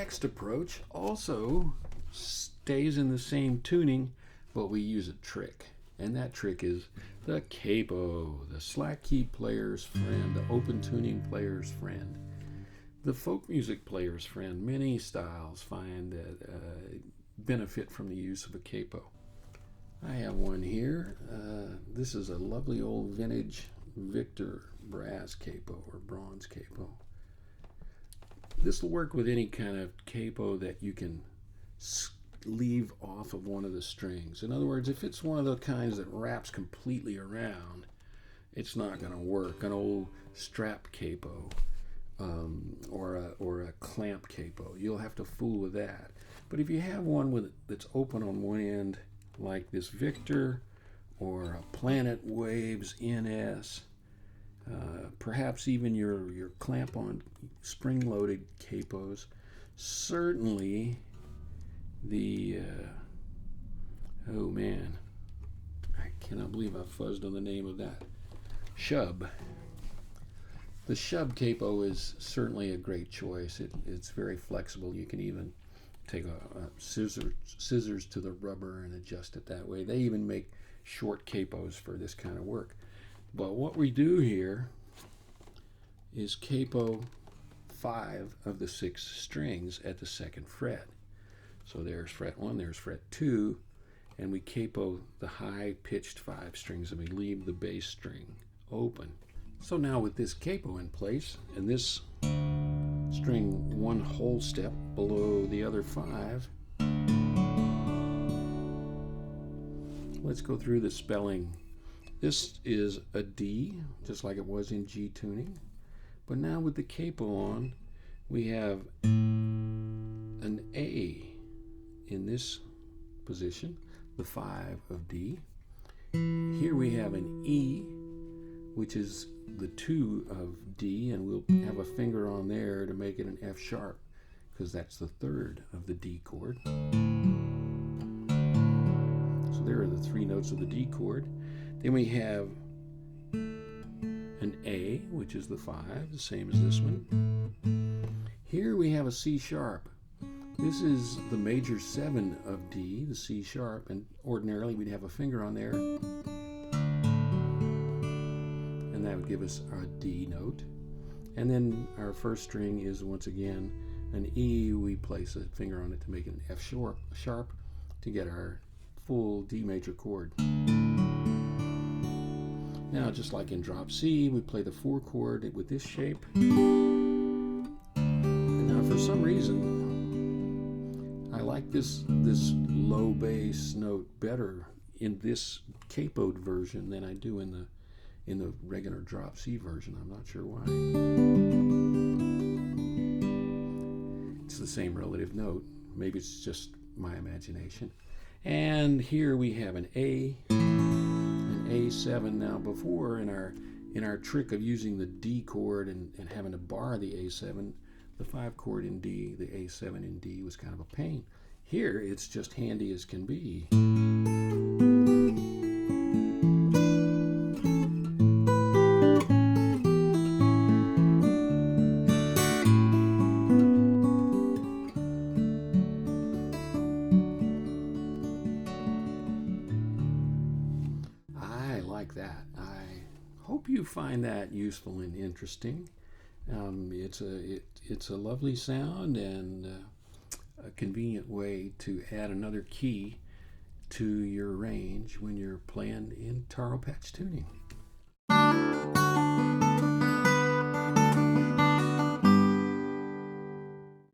next approach also stays in the same tuning, but we use a trick. And that trick is the capo, the slack key player's friend, the open tuning player's friend, the folk music player's friend. Many styles find that benefit from the use of a capo. I have one here. This is a lovely old vintage Victor brass capo or bronze capo. This will work with any kind of capo that you can leave off of one of the strings. In other words, if it's one of the kinds that wraps completely around, it's not going to work. An old strap capo or a clamp capo, you'll have to fool with that. But if you have one that's open on one end, like this Victor or a Planet Waves NS, perhaps even your clamp-on spring-loaded capos, certainly the oh man, I cannot believe I fuzzed on the name of that. Shub. The Shub capo is certainly a great choice. It's very flexible. You can even take a scissors to the rubber and adjust it that way. They even make short capos for this kind of work. But what we do here is capo 5 of the 6 strings at the 2nd fret. So there's fret 1, there's fret 2, and we capo the high-pitched 5 strings, and we leave the bass string open. So now with this capo in place, and this string 1 whole step below the other 5, let's go through the spelling. This is a D, just like it was in G tuning. But now with the capo on, we have an A in this position, the 5 of D. Here we have an E, which is the 2 of D, and we'll have a finger on there to make it an F sharp, because that's the 3rd of the D chord. So there are the 3 notes of the D chord. Then we have an A, which is the 5, the same as this one. Here we have a C sharp. This is the major 7 of D, the C sharp, and ordinarily we'd have a finger on there, and that would give us our D note. And then our first string is once again an E. We place a finger on it to make it an F sharp to get our full D major chord. Now, just like in drop C, we play the 4 chord with this shape. And now for some reason, I like this low bass note better in this capoed version than I do in the regular drop C version. I'm not sure why. It's the same relative note. Maybe it's just my imagination. And here we have an A, an A7. Now before in our trick of using the D chord and having to bar the A7, the 5 chord in D, the A7 in D was kind of a pain. Here it's just handy as can be. I like that. I hope you find that useful and interesting. It's a lovely sound and a convenient way to add another key to your range when you're playing in taropatch tuning.